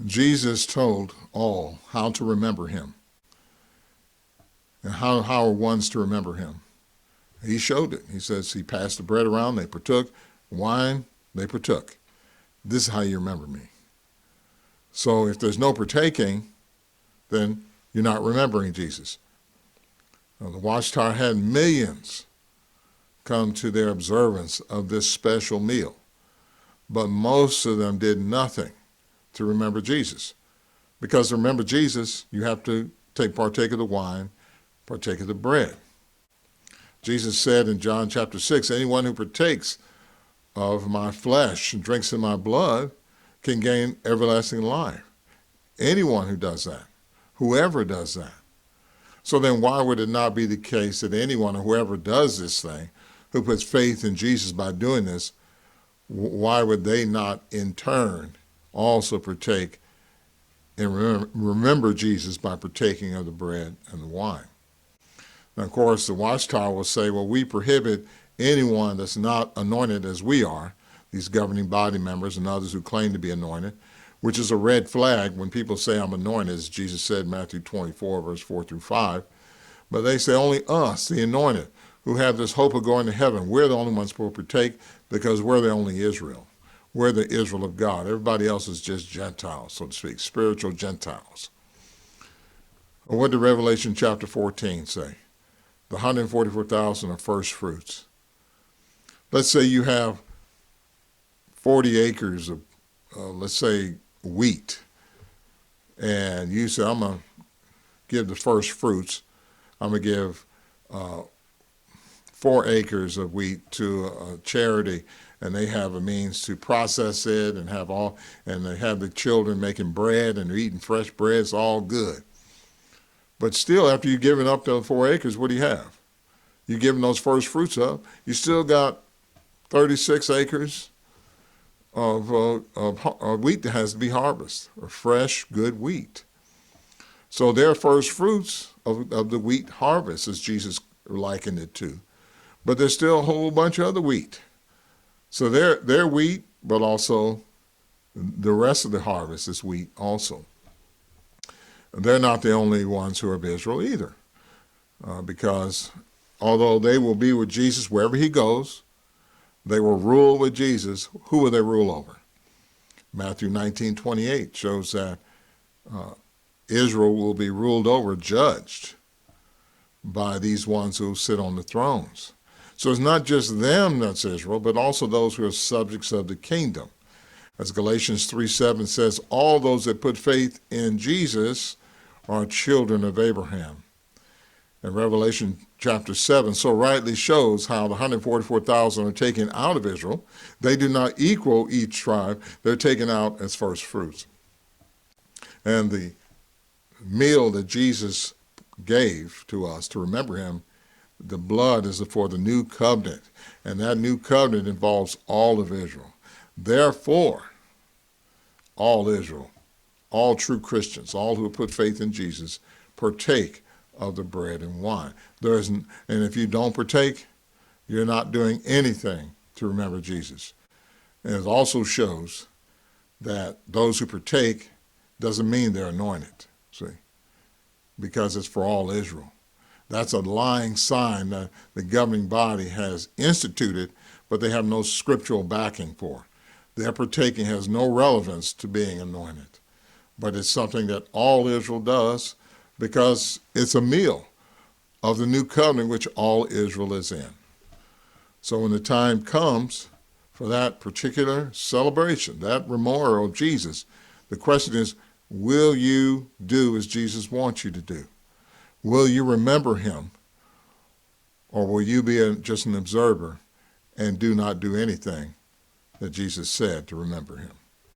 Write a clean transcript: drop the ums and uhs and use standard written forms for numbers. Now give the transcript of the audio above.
Jesus told all how to remember him and how are ones to remember him. He showed it. He says he passed the bread around, they partook, wine, they partook. This is how you remember me. So if there's no partaking, then you're not remembering Jesus. Now, the Watchtower had millions come to their observance of this special meal, but most of them did nothing to remember Jesus. Because to remember Jesus, you have to partake of the wine, partake of the bread. Jesus said in John chapter 6, anyone who partakes of my flesh and drinks in my blood can gain everlasting life. Anyone who does that, whoever does that. So then why would it not be the case that anyone or whoever does this thing, who puts faith in Jesus by doing this, why would they not in turn also partake and remember Jesus by partaking of the bread and the wine? Now, of course, the Watchtower will say, well, we prohibit anyone that's not anointed as we are, these governing body members and others who claim to be anointed, which is a red flag when people say I'm anointed, as Jesus said in Matthew 24, verse 4 through 5. But they say only us, the anointed, who have this hope of going to heaven, we're the only ones who will partake because we're the only Israel. We're the Israel of God. Everybody else is just Gentiles, so to speak, spiritual Gentiles. What did Revelation chapter 14 say? The 144,000 are first fruits. Let's say you have 40 acres of, let's say, wheat, and you say, I'm going to give the first fruits, I'm going to give 4 acres of wheat to a charity, and they have a means to process it and they have the children making bread and they're eating fresh bread. It's all good. But still, after you've given up those 4 acres, what do you have? You're giving those first fruits up. You still got 36 acres of wheat that has to be harvested, or fresh, good wheat. So they're first fruits of the wheat harvest, as Jesus likened it to. But there's still a whole bunch of other wheat. So they're wheat, but also the rest of the harvest is wheat also. They're not the only ones who are of Israel either, because although they will be with Jesus wherever he goes, they will rule with Jesus. Who will they rule over? Matthew 19:28 shows that Israel will be ruled over, judged by these ones who sit on the thrones. So it's not just them that's Israel, but also those who are subjects of the kingdom. As Galatians 3:7 says, all those that put faith in Jesus are children of Abraham. And Revelation chapter 7 so rightly shows how the 144,000 are taken out of Israel. They do not equal each tribe. They're taken out as first fruits. And the meal that Jesus gave to us to remember him, the blood is for the new covenant. And that new covenant involves all of Israel. Therefore, all Israel, all true Christians, all who put faith in Jesus, partake of the bread and wine. And if you don't partake, you're not doing anything to remember Jesus. And it also shows that those who partake doesn't mean they're anointed, see, because it's for all Israel. That's a lying sign that the governing body has instituted, but they have no scriptural backing for. Their partaking has no relevance to being anointed, but it's something that all Israel does because it's a meal of the new covenant which all Israel is in. So when the time comes for that particular celebration, that memorial of Jesus, the question is, will you do as Jesus wants you to do? Will you remember him, or will you be just an observer and do not do anything that Jesus said to remember him?